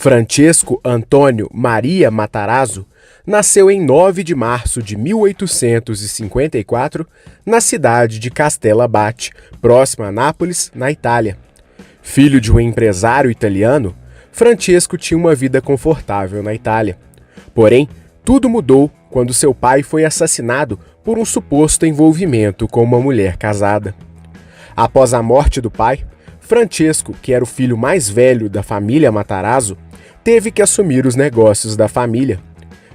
Francesco Antônio Maria Matarazzo nasceu em 9 de março de 1854 na cidade de Castellabate, próxima a Nápoles, na Itália. Filho de um empresário italiano, Francesco tinha uma vida confortável na Itália. Porém, tudo mudou quando seu pai foi assassinado por um suposto envolvimento com uma mulher casada. Após a morte do pai, Francesco, que era o filho mais velho da família Matarazzo, teve que assumir os negócios da família.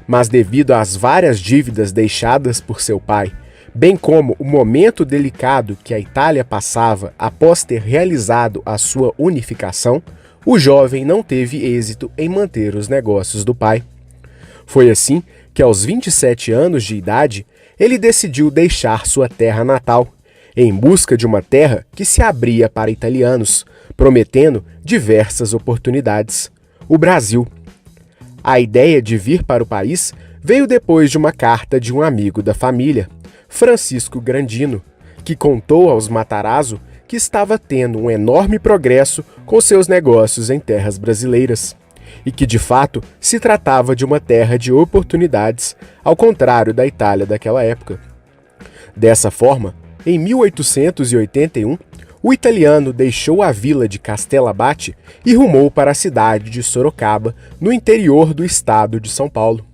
Mas devido às várias dívidas deixadas por seu pai, bem como o momento delicado que a Itália passava após ter realizado a sua unificação, o jovem não teve êxito em manter os negócios do pai. Foi assim que, aos 27 anos de idade, ele decidiu deixar sua terra natal, em busca de uma terra que se abria para italianos, prometendo diversas oportunidades: o Brasil. A ideia de vir para o país veio depois de uma carta de um amigo da família, Francisco Grandino, que contou aos Matarazzo que estava tendo um enorme progresso com seus negócios em terras brasileiras, e que de fato se tratava de uma terra de oportunidades, ao contrário da Itália daquela época. Dessa forma, em 1881, o italiano deixou a vila de Castellabate e rumou para a cidade de Sorocaba, no interior do estado de São Paulo.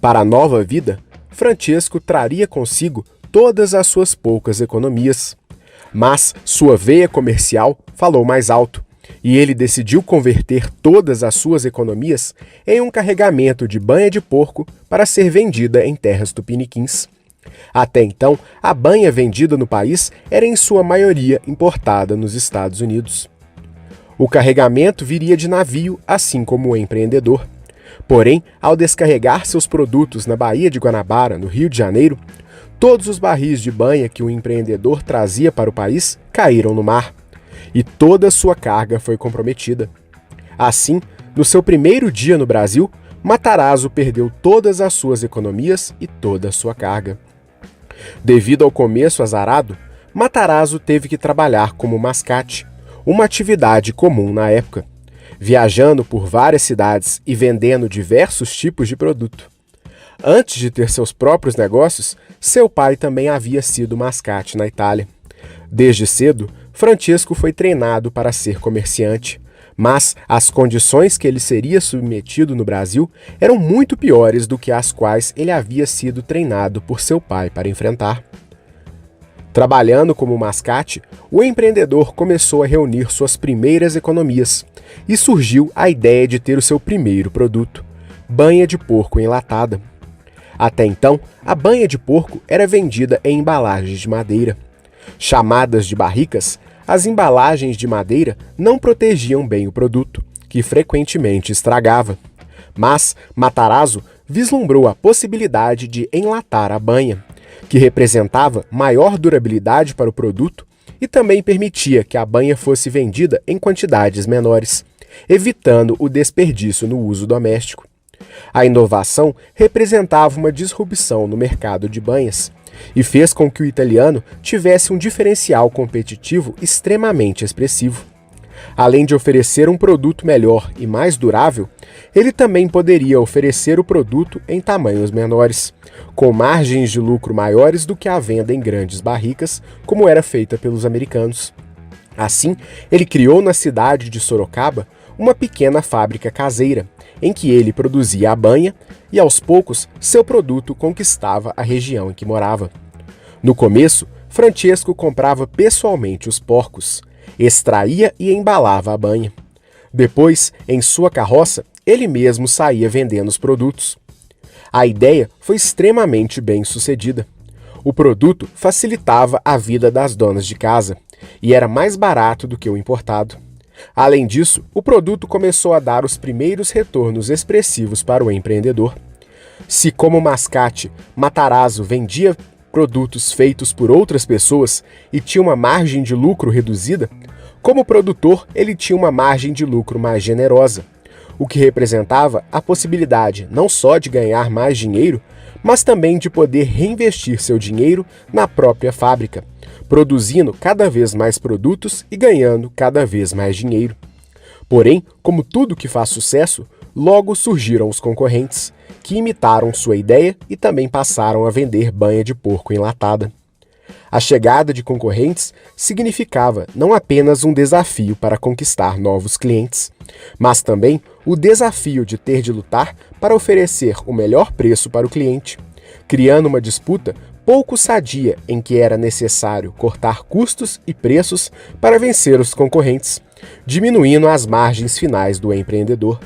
Para a nova vida, Francesco traria consigo todas as suas poucas economias. Mas sua veia comercial falou mais alto, e ele decidiu converter todas as suas economias em um carregamento de banha de porco para ser vendida em terras tupiniquins. Até então, a banha vendida no país era em sua maioria importada nos Estados Unidos. O carregamento viria de navio, assim como o empreendedor. Porém, ao descarregar seus produtos na Baía de Guanabara, no Rio de Janeiro, todos os barris de banha que o empreendedor trazia para o país caíram no mar, e toda sua carga foi comprometida. Assim, no seu primeiro dia no Brasil, Matarazzo perdeu todas as suas economias e toda a sua carga. Devido ao começo azarado, Matarazzo teve que trabalhar como mascate, uma atividade comum na época, viajando por várias cidades e vendendo diversos tipos de produto. Antes de ter seus próprios negócios, seu pai também havia sido mascate na Itália. Desde cedo, Francesco foi treinado para ser comerciante, mas as condições que ele seria submetido no Brasil eram muito piores do que as quais ele havia sido treinado por seu pai para enfrentar. Trabalhando como mascate, o empreendedor começou a reunir suas primeiras economias e surgiu a ideia de ter o seu primeiro produto: banha de porco enlatada. Até então, a banha de porco era vendida em embalagens de madeira. Chamadas de barricas, as embalagens de madeira não protegiam bem o produto, que frequentemente estragava. Mas Matarazzo vislumbrou a possibilidade de enlatar a banha, que representava maior durabilidade para o produto e também permitia que a banha fosse vendida em quantidades menores, evitando o desperdício no uso doméstico. A inovação representava uma disrupção no mercado de banhas e fez com que o italiano tivesse um diferencial competitivo extremamente expressivo. Além de oferecer um produto melhor e mais durável, ele também poderia oferecer o produto em tamanhos menores, com margens de lucro maiores do que a venda em grandes barricas, como era feita pelos americanos. Assim, ele criou na cidade de Sorocaba uma pequena fábrica caseira, em que ele produzia a banha e, aos poucos, seu produto conquistava a região em que morava. No começo, Francesco comprava pessoalmente os porcos, extraía e embalava a banha. Depois, em sua carroça, ele mesmo saía vendendo os produtos. A ideia foi extremamente bem sucedida. O produto facilitava a vida das donas de casa e era mais barato do que o importado. Além disso, o produto começou a dar os primeiros retornos expressivos para o empreendedor. Se, como mascate, Matarazzo vendia produtos feitos por outras pessoas e tinha uma margem de lucro reduzida, como produtor ele tinha uma margem de lucro mais generosa, o que representava a possibilidade não só de ganhar mais dinheiro, mas também de poder reinvestir seu dinheiro na própria fábrica, produzindo cada vez mais produtos e ganhando cada vez mais dinheiro. Porém, como tudo que faz sucesso, logo surgiram os concorrentes, que imitaram sua ideia e também passaram a vender banha de porco enlatada. A chegada de concorrentes significava não apenas um desafio para conquistar novos clientes, mas também o desafio de ter de lutar para oferecer o melhor preço para o cliente, criando uma disputa pouco sadia em que era necessário cortar custos e preços para vencer os concorrentes, diminuindo as margens finais do empreendedor.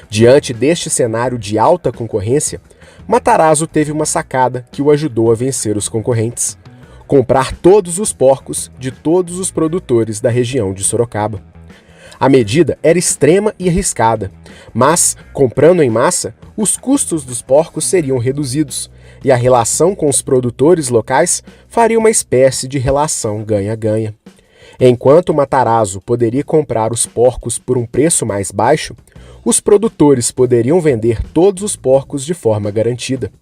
Diante deste cenário de alta concorrência, Matarazzo teve uma sacada que o ajudou a vencer os concorrentes: comprar todos os porcos de todos os produtores da região de Sorocaba. A medida era extrema e arriscada, mas, comprando em massa, os custos dos porcos seriam reduzidos e a relação com os produtores locais faria uma espécie de relação ganha-ganha. Enquanto Matarazzo poderia comprar os porcos por um preço mais baixo, os produtores poderiam vender todos os porcos de forma garantida,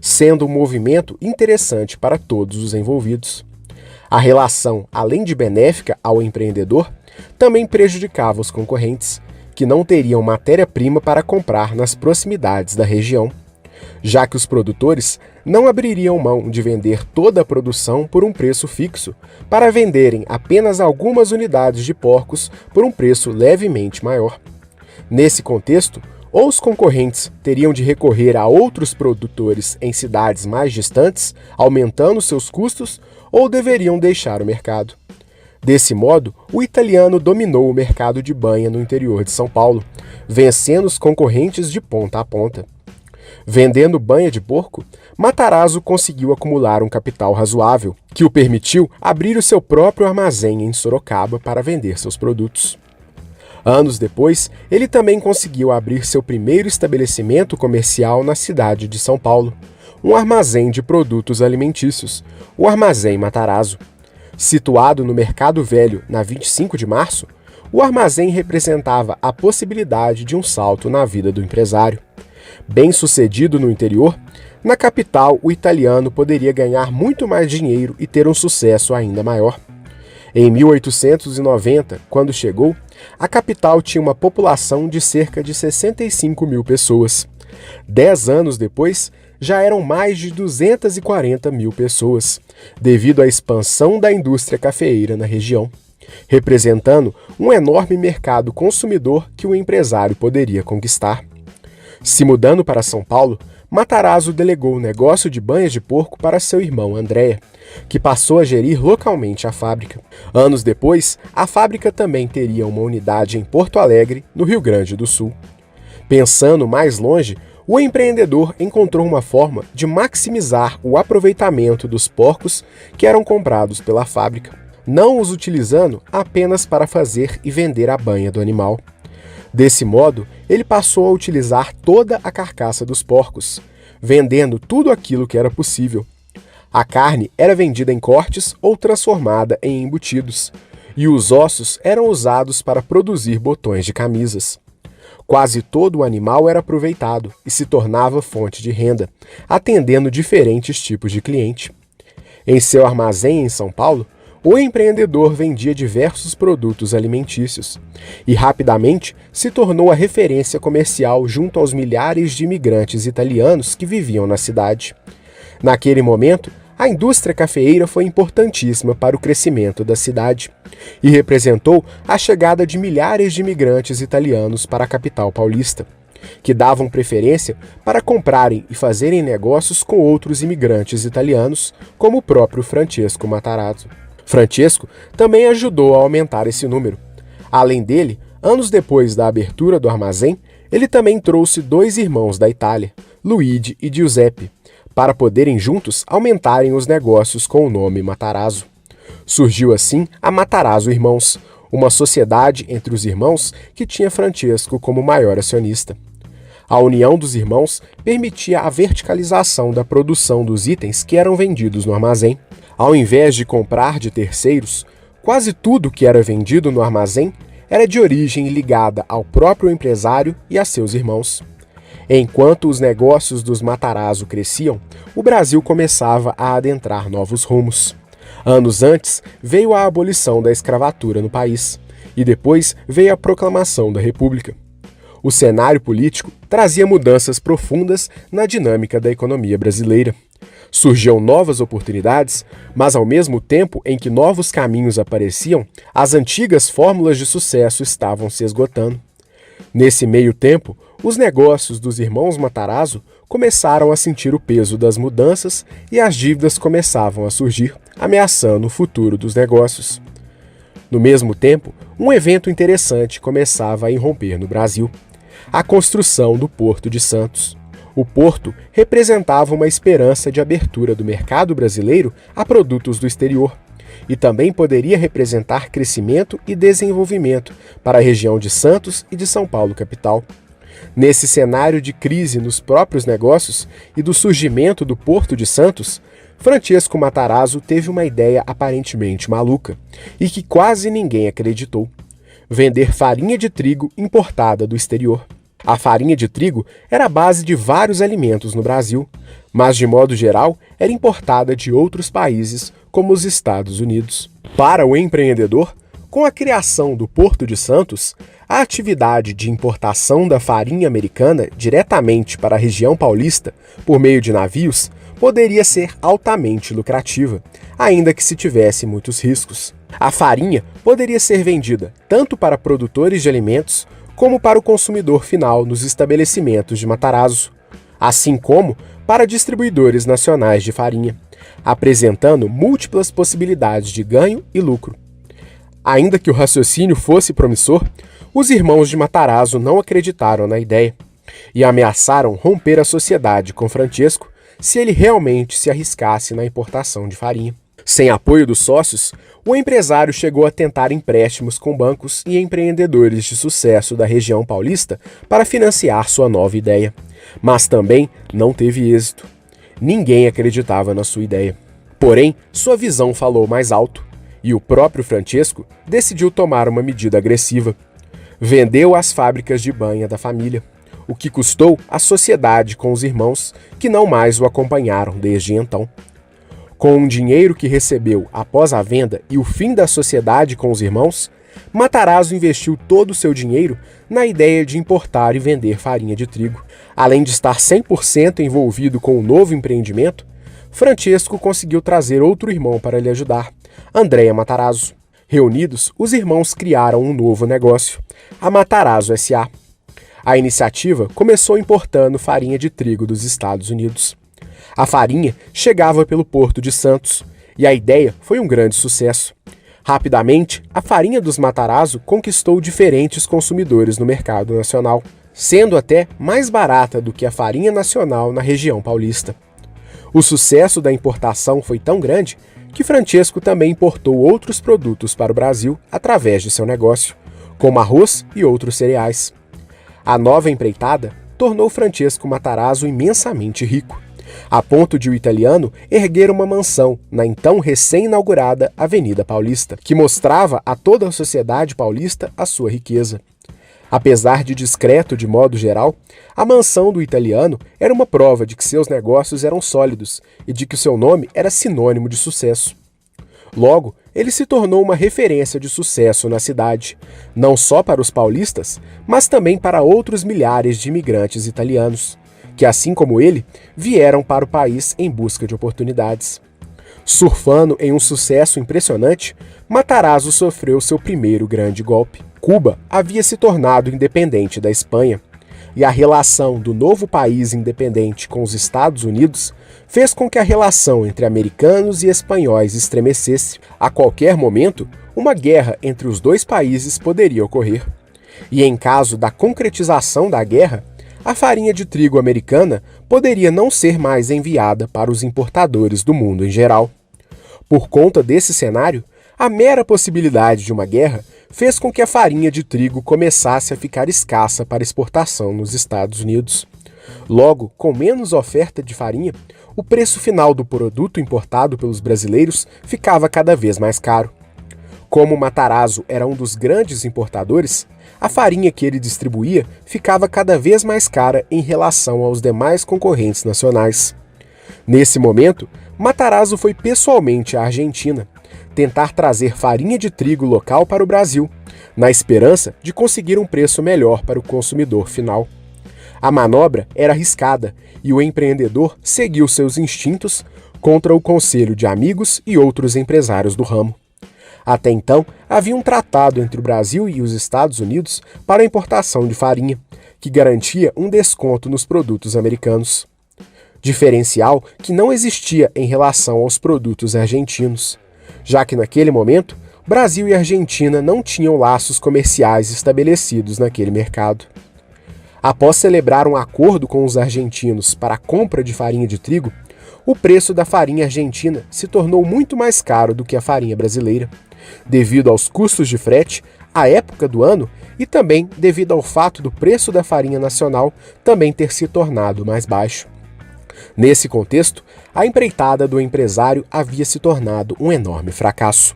sendo um movimento interessante para todos os envolvidos. A relação, além de benéfica ao empreendedor, também prejudicava os concorrentes, que não teriam matéria-prima para comprar nas proximidades da região, já que os produtores não abririam mão de vender toda a produção por um preço fixo para venderem apenas algumas unidades de porcos por um preço levemente maior. Nesse contexto, ou os concorrentes teriam de recorrer a outros produtores em cidades mais distantes, aumentando seus custos, ou deveriam deixar o mercado. Desse modo, o italiano dominou o mercado de banha no interior de São Paulo, vencendo os concorrentes de ponta a ponta. Vendendo banha de porco, Matarazzo conseguiu acumular um capital razoável, que o permitiu abrir o seu próprio armazém em Sorocaba para vender seus produtos. Anos depois, ele também conseguiu abrir seu primeiro estabelecimento comercial na cidade de São Paulo, um armazém de produtos alimentícios, o Armazém Matarazzo. Situado no Mercado Velho, na 25 de março, o armazém representava a possibilidade de um salto na vida do empresário. Bem-sucedido no interior, na capital o italiano poderia ganhar muito mais dinheiro e ter um sucesso ainda maior. Em 1890, quando chegou, a capital tinha uma população de cerca de 65 mil pessoas. 10 anos depois, já eram mais de 240 mil pessoas, devido à expansão da indústria cafeeira na região, representando um enorme mercado consumidor que o empresário poderia conquistar. Se mudando para São Paulo, Matarazzo delegou o negócio de banhas de porco para seu irmão Andréa, que passou a gerir localmente a fábrica. Anos depois, a fábrica também teria uma unidade em Porto Alegre, no Rio Grande do Sul. Pensando mais longe, o empreendedor encontrou uma forma de maximizar o aproveitamento dos porcos que eram comprados pela fábrica, não os utilizando apenas para fazer e vender a banha do animal. Desse modo, ele passou a utilizar toda a carcaça dos porcos, vendendo tudo aquilo que era possível. A carne era vendida em cortes ou transformada em embutidos, e os ossos eram usados para produzir botões de camisas. Quase todo o animal era aproveitado e se tornava fonte de renda, atendendo diferentes tipos de cliente. Em seu armazém em São Paulo, o empreendedor vendia diversos produtos alimentícios e rapidamente se tornou a referência comercial junto aos milhares de imigrantes italianos que viviam na cidade. Naquele momento, a indústria cafeeira foi importantíssima para o crescimento da cidade e representou a chegada de milhares de imigrantes italianos para a capital paulista, que davam preferência para comprarem e fazerem negócios com outros imigrantes italianos, como o próprio Francesco Matarazzo. Francesco também ajudou a aumentar esse número. Além dele, anos depois da abertura do armazém, ele também trouxe 2 irmãos da Itália, Luigi e Giuseppe, para poderem juntos aumentarem os negócios com o nome Matarazzo. Surgiu assim a Matarazzo Irmãos, uma sociedade entre os irmãos que tinha Francesco como maior acionista. A união dos irmãos permitia a verticalização da produção dos itens que eram vendidos no armazém. Ao invés de comprar de terceiros, quase tudo que era vendido no armazém era de origem ligada ao próprio empresário e a seus irmãos. Enquanto os negócios dos Matarazzo cresciam, o Brasil começava a adentrar novos rumos. Anos antes, veio a abolição da escravatura no país, E depois veio a proclamação da República. O cenário político trazia mudanças profundas na dinâmica da economia brasileira. Surgiam novas oportunidades, mas ao mesmo tempo em que novos caminhos apareciam, as antigas fórmulas de sucesso estavam se esgotando. Nesse meio tempo, os negócios dos irmãos Matarazzo começaram a sentir o peso das mudanças e as dívidas começavam a surgir, ameaçando o futuro dos negócios. No mesmo tempo, um evento interessante começava a irromper no Brasil: a construção do Porto de Santos. O porto representava uma esperança de abertura do mercado brasileiro a produtos do exterior e também poderia representar crescimento e desenvolvimento para a região de Santos e de São Paulo capital. Nesse cenário de crise nos próprios negócios e do surgimento do Porto de Santos, Francesco Matarazzo teve uma ideia aparentemente maluca e que quase ninguém acreditou: vender farinha de trigo importada do exterior. A farinha de trigo era a base de vários alimentos no Brasil, mas de modo geral era importada de outros países, como os Estados Unidos. Para o empreendedor, com a criação do Porto de Santos, a atividade de importação da farinha americana diretamente para a região paulista, por meio de navios, poderia ser altamente lucrativa, ainda que se tivesse muitos riscos. A farinha poderia ser vendida tanto para produtores de alimentos como para o consumidor final nos estabelecimentos de Matarazzo, assim como para distribuidores nacionais de farinha, apresentando múltiplas possibilidades de ganho e lucro. Ainda que o raciocínio fosse promissor, os irmãos de Matarazzo não acreditaram na ideia e ameaçaram romper a sociedade com Francesco se ele realmente se arriscasse na importação de farinha. Sem apoio dos sócios, o empresário chegou a tentar empréstimos com bancos e empreendedores de sucesso da região paulista para financiar sua nova ideia, mas também não teve êxito. Ninguém acreditava na sua ideia. Porém, sua visão falou mais alto, e o próprio Francesco decidiu tomar uma medida agressiva. Vendeu as fábricas de banha da família, o que custou à sociedade com os irmãos, que não mais o acompanharam desde então. Com o dinheiro que recebeu após a venda e o fim da sociedade com os irmãos, Matarazzo investiu todo o seu dinheiro na ideia de importar e vender farinha de trigo. Além de estar 100% envolvido com o novo empreendimento, Francesco conseguiu trazer outro irmão para lhe ajudar, Andrea Matarazzo. Reunidos, os irmãos criaram um novo negócio, a Matarazzo S.A. A iniciativa começou importando farinha de trigo dos Estados Unidos. A farinha chegava pelo Porto de Santos e a ideia foi um grande sucesso. Rapidamente, a farinha dos Matarazzo conquistou diferentes consumidores no mercado nacional, sendo até mais barata do que a farinha nacional na região paulista. O sucesso da importação foi tão grande que Francesco também importou outros produtos para o Brasil através de seu negócio, como arroz e outros cereais. A nova empreitada tornou Francesco Matarazzo imensamente rico, a ponto de o italiano erguer uma mansão na então recém-inaugurada Avenida Paulista, que mostrava a toda a sociedade paulista a sua riqueza. Apesar de discreto de modo geral, a mansão do italiano era uma prova de que seus negócios eram sólidos e de que o seu nome era sinônimo de sucesso. Logo, ele se tornou uma referência de sucesso na cidade, não só para os paulistas, mas também para outros milhares de imigrantes italianos, que, assim como ele, vieram para o país em busca de oportunidades. Surfando em um sucesso impressionante, Matarazzo sofreu seu primeiro grande golpe. Cuba havia se tornado independente da Espanha, e a relação do novo país independente com os Estados Unidos fez com que a relação entre americanos e espanhóis estremecesse. A qualquer momento, uma guerra entre os dois países poderia ocorrer. E em caso da concretização da guerra, a farinha de trigo americana poderia não ser mais enviada para os importadores do mundo em geral. Por conta desse cenário, a mera possibilidade de uma guerra fez com que a farinha de trigo começasse a ficar escassa para exportação nos Estados Unidos. Logo, com menos oferta de farinha, o preço final do produto importado pelos brasileiros ficava cada vez mais caro. Como Matarazzo era um dos grandes importadores, a farinha que ele distribuía ficava cada vez mais cara em relação aos demais concorrentes nacionais. Nesse momento, Matarazzo foi pessoalmente à Argentina, tentar trazer farinha de trigo local para o Brasil, na esperança de conseguir um preço melhor para o consumidor final. A manobra era arriscada e o empreendedor seguiu seus instintos contra o conselho de amigos e outros empresários do ramo. Até então, havia um tratado entre o Brasil e os Estados Unidos para a importação de farinha, que garantia um desconto nos produtos americanos. Diferencial que não existia em relação aos produtos argentinos, já que naquele momento, Brasil e Argentina não tinham laços comerciais estabelecidos naquele mercado. Após celebrar um acordo com os argentinos para a compra de farinha de trigo, o preço da farinha argentina se tornou muito mais caro do que a farinha brasileira, devido aos custos de frete, à época do ano e também devido ao fato do preço da farinha nacional também ter se tornado mais baixo. Nesse contexto, a empreitada do empresário havia se tornado um enorme fracasso.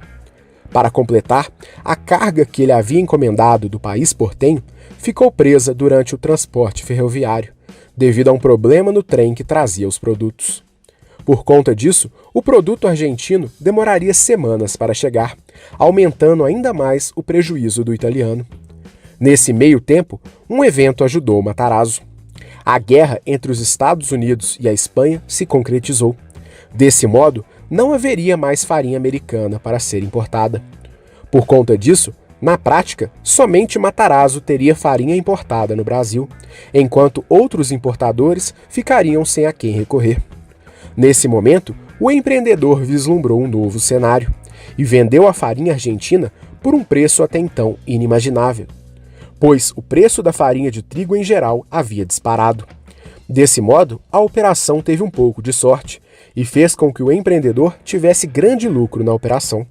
Para completar, a carga que ele havia encomendado do país portenho ficou presa durante o transporte ferroviário, devido a um problema no trem que trazia os produtos. Por conta disso, o produto argentino demoraria semanas para chegar, aumentando ainda mais o prejuízo do italiano. Nesse meio tempo, um evento ajudou Matarazzo. A guerra entre os Estados Unidos e a Espanha se concretizou. Desse modo, não haveria mais farinha americana para ser importada. Por conta disso, na prática, somente Matarazzo teria farinha importada no Brasil, enquanto outros importadores ficariam sem a quem recorrer. Nesse momento, o empreendedor vislumbrou um novo cenário e vendeu a farinha argentina por um preço até então inimaginável, pois o preço da farinha de trigo em geral havia disparado. Desse modo, a operação teve um pouco de sorte e fez com que o empreendedor tivesse grande lucro na operação.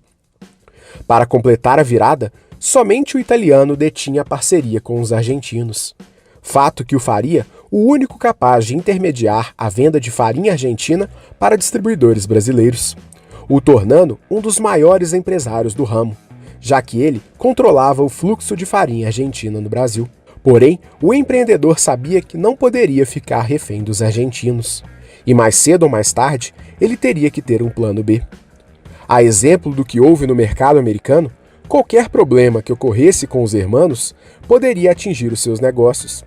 Para completar a virada, somente o italiano detinha a parceria com os argentinos, fato que o faria o único capaz de intermediar a venda de farinha argentina para distribuidores brasileiros, o tornando um dos maiores empresários do ramo, já que ele controlava o fluxo de farinha argentina no Brasil. Porém, o empreendedor sabia que não poderia ficar refém dos argentinos, e mais cedo ou mais tarde, ele teria que ter um plano B. A exemplo do que houve no mercado americano, qualquer problema que ocorresse com os hermanos poderia atingir os seus negócios.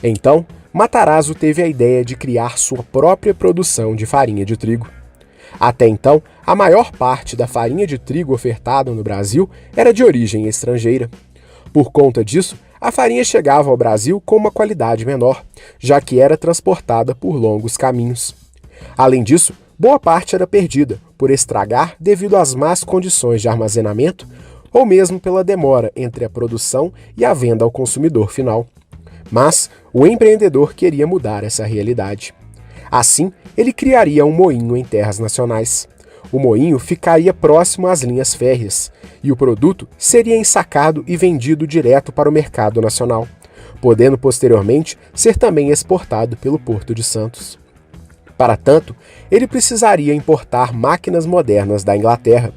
Então, Matarazzo teve a ideia de criar sua própria produção de farinha de trigo. Até então, a maior parte da farinha de trigo ofertada no Brasil era de origem estrangeira. Por conta disso, a farinha chegava ao Brasil com uma qualidade menor, já que era transportada por longos caminhos. Além disso, boa parte era perdida por estragar devido às más condições de armazenamento ou mesmo pela demora entre a produção e a venda ao consumidor final. Mas o empreendedor queria mudar essa realidade. Assim, ele criaria um moinho em terras nacionais. O moinho ficaria próximo às linhas férreas e o produto seria ensacado e vendido direto para o mercado nacional, podendo posteriormente ser também exportado pelo Porto de Santos. Para tanto, ele precisaria importar máquinas modernas da Inglaterra,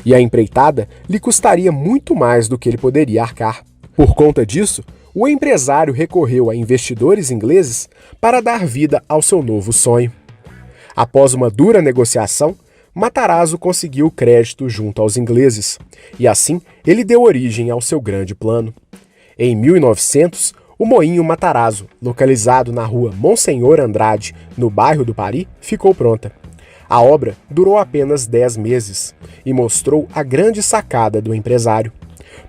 e a empreitada lhe custaria muito mais do que ele poderia arcar. Por conta disso, o empresário recorreu a investidores ingleses para dar vida ao seu novo sonho. Após uma dura negociação, Matarazzo conseguiu o crédito junto aos ingleses, e assim ele deu origem ao seu grande plano. Em 1900, o moinho Matarazzo, localizado na rua Monsenhor Andrade, no bairro do Pari, ficou pronta. A obra durou apenas 10 meses e mostrou a grande sacada do empresário: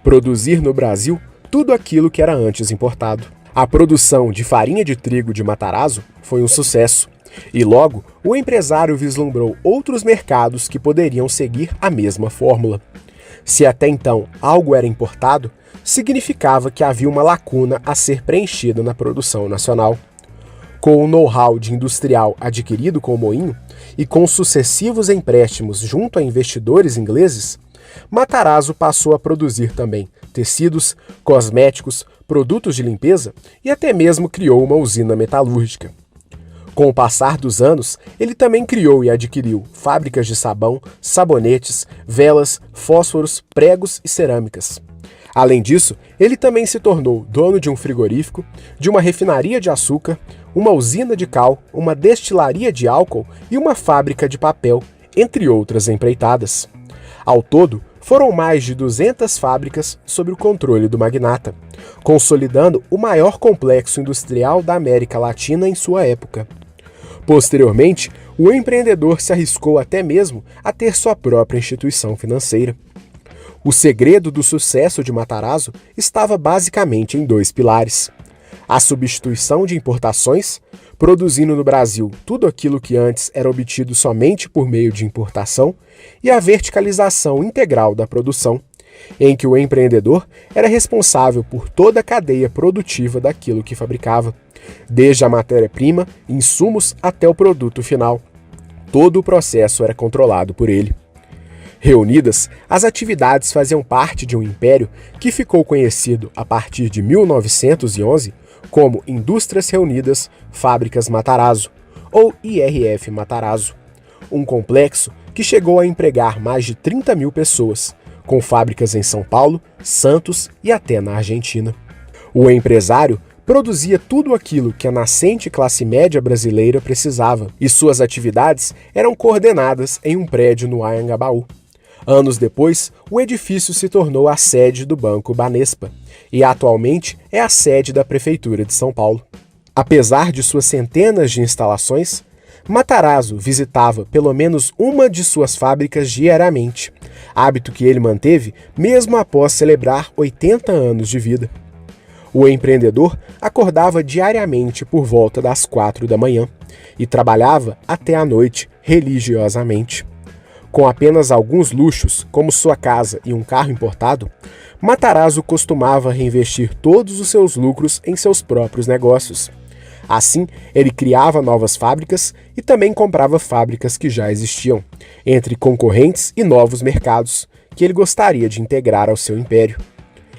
produzir no Brasil tudo aquilo que era antes importado. A produção de farinha de trigo de Matarazzo foi um sucesso, e logo o empresário vislumbrou outros mercados que poderiam seguir a mesma fórmula. Se até então algo era importado, significava que havia uma lacuna a ser preenchida na produção nacional. Com o know-how de industrial adquirido com o moinho e com sucessivos empréstimos junto a investidores ingleses, Matarazzo passou a produzir também tecidos, cosméticos, produtos de limpeza e até mesmo criou uma usina metalúrgica. Com o passar dos anos, ele também criou e adquiriu fábricas de sabão, sabonetes, velas, fósforos, pregos e cerâmicas. Além disso, ele também se tornou dono de um frigorífico, de uma refinaria de açúcar, uma usina de cal, uma destilaria de álcool e uma fábrica de papel, entre outras empreitadas. Ao todo, foram mais de 200 fábricas sob o controle do magnata, consolidando o maior complexo industrial da América Latina em sua época. Posteriormente, o empreendedor se arriscou até mesmo a ter sua própria instituição financeira. O segredo do sucesso de Matarazzo estava basicamente em dois pilares: a substituição de importações, produzindo no Brasil tudo aquilo que antes era obtido somente por meio de importação, e a verticalização integral da produção, em que o empreendedor era responsável por toda a cadeia produtiva daquilo que fabricava, desde a matéria-prima, insumos até o produto final. Todo o processo era controlado por ele. Reunidas, as atividades faziam parte de um império que ficou conhecido a partir de 1911 como Indústrias Reunidas Fábricas Matarazzo, ou IRF Matarazzo, um complexo que chegou a empregar mais de 30 mil pessoas, com fábricas em São Paulo, Santos e até na Argentina. O empresário produzia tudo aquilo que a nascente classe média brasileira precisava, e suas atividades eram coordenadas em um prédio no Anhangabaú. Anos depois, o edifício se tornou a sede do Banco Banespa e atualmente é a sede da Prefeitura de São Paulo. Apesar de suas centenas de instalações, Matarazzo visitava pelo menos uma de suas fábricas diariamente, hábito que ele manteve mesmo após celebrar 80 anos de vida. O empreendedor acordava diariamente por volta das 4 da manhã e trabalhava até a noite religiosamente. Com apenas alguns luxos, como sua casa e um carro importado, Matarazzo costumava reinvestir todos os seus lucros em seus próprios negócios. Assim, ele criava novas fábricas e também comprava fábricas que já existiam, entre concorrentes e novos mercados, que ele gostaria de integrar ao seu império.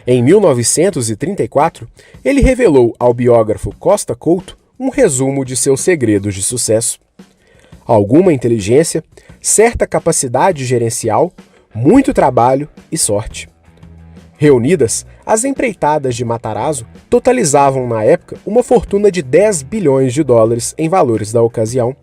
Em 1934, ele revelou ao biógrafo Costa Couto um resumo de seus segredos de sucesso: alguma inteligência, certa capacidade gerencial, muito trabalho e sorte. Reunidas, as empreitadas de Matarazzo totalizavam na época uma fortuna de 10 bilhões de dólares em valores da ocasião.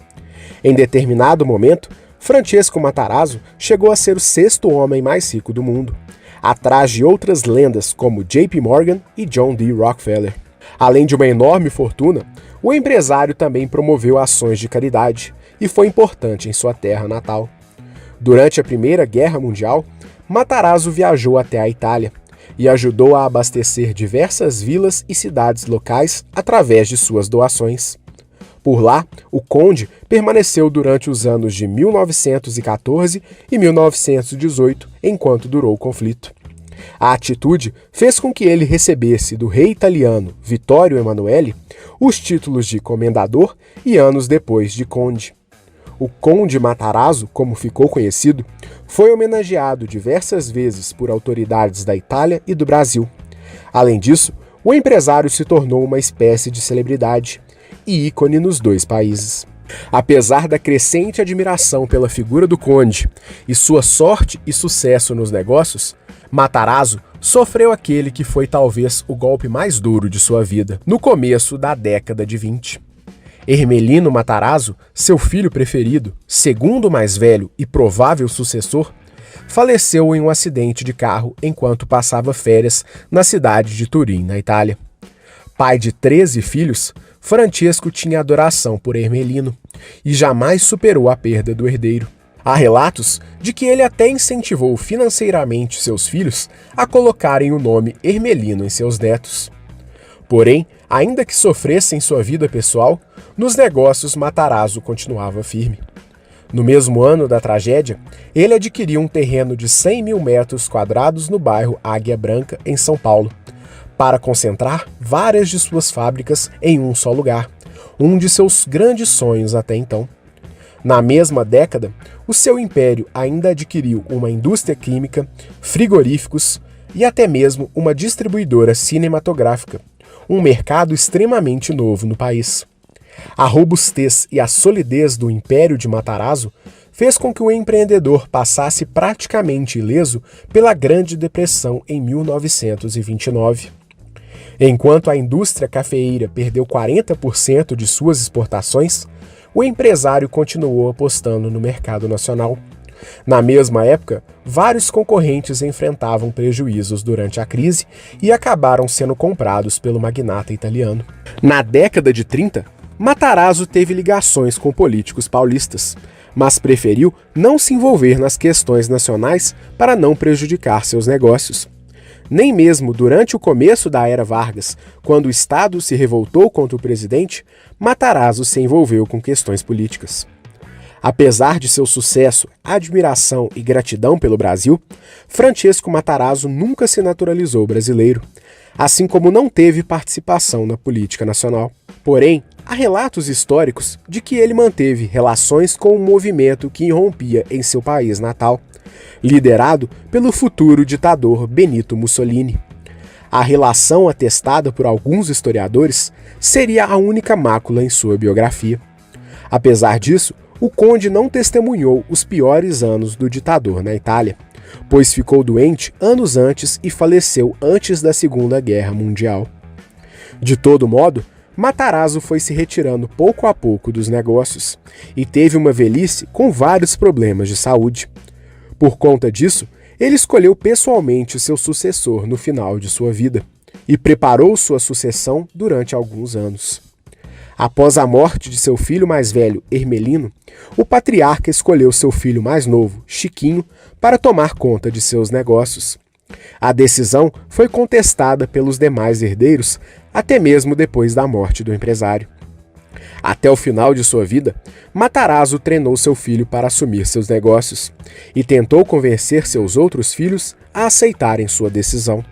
Em determinado momento, Francesco Matarazzo chegou a ser o 6º homem mais rico do mundo, atrás de outras lendas como JP Morgan e John D. Rockefeller. Além de uma enorme fortuna, o empresário também promoveu ações de caridade e foi importante em sua terra natal. Durante a Primeira Guerra Mundial, Matarazzo viajou até a Itália e ajudou a abastecer diversas vilas e cidades locais através de suas doações. Por lá, o conde permaneceu durante os anos de 1914 e 1918, enquanto durou o conflito. A atitude fez com que ele recebesse do rei italiano Vittorio Emanuele os títulos de comendador e anos depois de conde. O Conde Matarazzo, como ficou conhecido, foi homenageado diversas vezes por autoridades da Itália e do Brasil. Além disso, o empresário se tornou uma espécie de celebridade e ícone nos dois países. Apesar da crescente admiração pela figura do conde e sua sorte e sucesso nos negócios, Matarazzo sofreu aquele que foi talvez o golpe mais duro de sua vida, no começo da década de 20. Ermelino Matarazzo, seu filho preferido, segundo mais velho e provável sucessor, faleceu em um acidente de carro enquanto passava férias na cidade de Turim, na Itália. Pai de 13 filhos, Francesco tinha adoração por Ermelino e jamais superou a perda do herdeiro. Há relatos de que ele até incentivou financeiramente seus filhos a colocarem o nome Ermelino em seus netos. Porém, ainda que sofresse em sua vida pessoal, nos negócios Matarazzo continuava firme. No mesmo ano da tragédia, ele adquiriu um terreno de 100 mil metros quadrados no bairro Águia Branca, em São Paulo, para concentrar várias de suas fábricas em um só lugar, um de seus grandes sonhos até então. Na mesma década, o seu império ainda adquiriu uma indústria química, frigoríficos e até mesmo uma distribuidora cinematográfica, um mercado extremamente novo no país. A robustez e a solidez do Império de Matarazzo fez com que o empreendedor passasse praticamente ileso pela Grande Depressão em 1929. Enquanto a indústria cafeeira perdeu 40% de suas exportações, o empresário continuou apostando no mercado nacional, Na mesma época, vários concorrentes enfrentavam prejuízos durante a crise e acabaram sendo comprados pelo magnata italiano. Na década de 30, Matarazzo teve ligações com políticos paulistas, mas preferiu não se envolver nas questões nacionais para não prejudicar seus negócios. Nem mesmo durante o começo da era Vargas, quando o Estado se revoltou contra o presidente, Matarazzo se envolveu com questões políticas. Apesar de seu sucesso, admiração e gratidão pelo Brasil, Francesco Matarazzo nunca se naturalizou brasileiro, assim como não teve participação na política nacional. Porém, há relatos históricos de que ele manteve relações com um movimento que irrompia em seu país natal, liderado pelo futuro ditador Benito Mussolini. A relação atestada por alguns historiadores seria a única mácula em sua biografia. Apesar disso, o conde não testemunhou os piores anos do ditador na Itália, pois ficou doente anos antes e faleceu antes da Segunda Guerra Mundial. De todo modo, Matarazzo foi se retirando pouco a pouco dos negócios e teve uma velhice com vários problemas de saúde. Por conta disso, ele escolheu pessoalmente seu sucessor no final de sua vida e preparou sua sucessão durante alguns anos. Após a morte de seu filho mais velho, Hermelino, o patriarca escolheu seu filho mais novo, Chiquinho, para tomar conta de seus negócios. A decisão foi contestada pelos demais herdeiros, até mesmo depois da morte do empresário. Até o final de sua vida, Matarazzo treinou seu filho para assumir seus negócios e tentou convencer seus outros filhos a aceitarem sua decisão.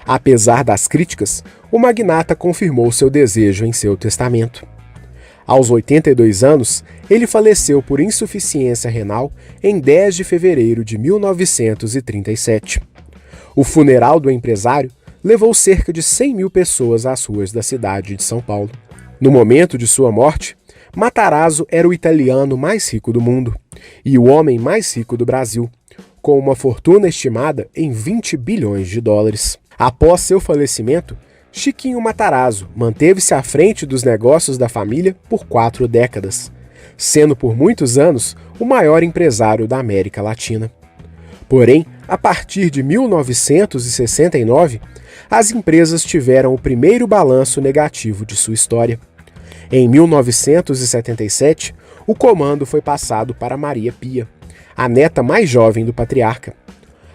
Apesar das críticas, o magnata confirmou seu desejo em seu testamento. Aos 82 anos, ele faleceu por insuficiência renal em 10 de fevereiro de 1937. O funeral do empresário levou cerca de 100 mil pessoas às ruas da cidade de São Paulo. No momento de sua morte, Matarazzo era o italiano mais rico do mundo e o homem mais rico do Brasil, com uma fortuna estimada em 20 bilhões de dólares. Após seu falecimento, Chiquinho Matarazzo manteve-se à frente dos negócios da família por 4 décadas, sendo por muitos anos o maior empresário da América Latina. Porém, a partir de 1969, as empresas tiveram o primeiro balanço negativo de sua história. Em 1977, o comando foi passado para Maria Pia, a neta mais jovem do patriarca.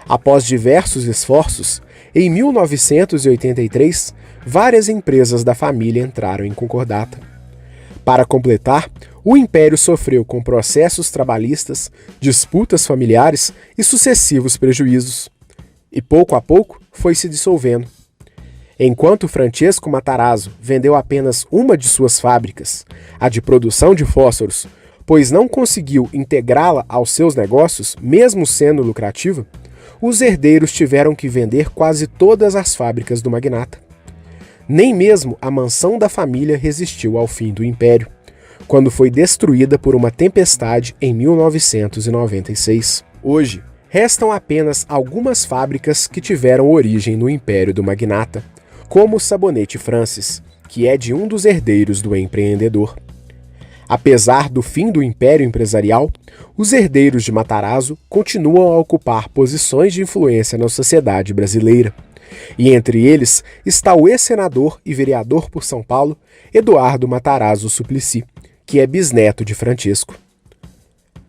Após diversos esforços, em 1983, várias empresas da família entraram em concordata. Para completar, o império sofreu com processos trabalhistas, disputas familiares e sucessivos prejuízos, e pouco a pouco foi se dissolvendo. Enquanto Francesco Matarazzo vendeu apenas uma de suas fábricas, a de produção de fósforos, pois não conseguiu integrá-la aos seus negócios, mesmo sendo lucrativa, os herdeiros tiveram que vender quase todas as fábricas do magnata. Nem mesmo a mansão da família resistiu ao fim do império, quando foi destruída por uma tempestade em 1996. Hoje, restam apenas algumas fábricas que tiveram origem no império do magnata, como o Sabonete Francis, que é de um dos herdeiros do empreendedor. Apesar do fim do império empresarial, os herdeiros de Matarazzo continuam a ocupar posições de influência na sociedade brasileira, e entre eles está o ex-senador e vereador por São Paulo, Eduardo Matarazzo Suplicy, que é bisneto de Francesco.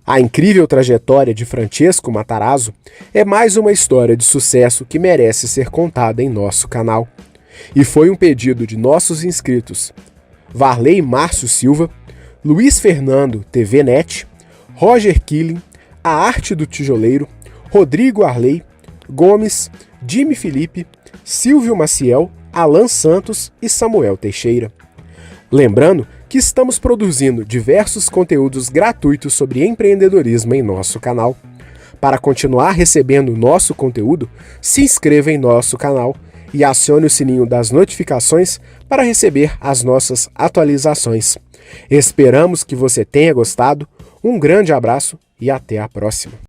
A incrível trajetória de Francesco Matarazzo é mais uma história de sucesso que merece ser contada em nosso canal. E foi um pedido de nossos inscritos Varley Márcio Silva, Luiz Fernando TV Net, Roger Killing, A Arte do Tijoleiro, Rodrigo Arley, Gomes, Jimmy Felipe, Silvio Maciel, Alan Santos e Samuel Teixeira. Lembrando que estamos produzindo diversos conteúdos gratuitos sobre empreendedorismo em nosso canal. Para continuar recebendo nosso conteúdo, se inscreva em nosso canal e acione o sininho das notificações para receber as nossas atualizações. Esperamos que você tenha gostado, um grande abraço e até a próxima!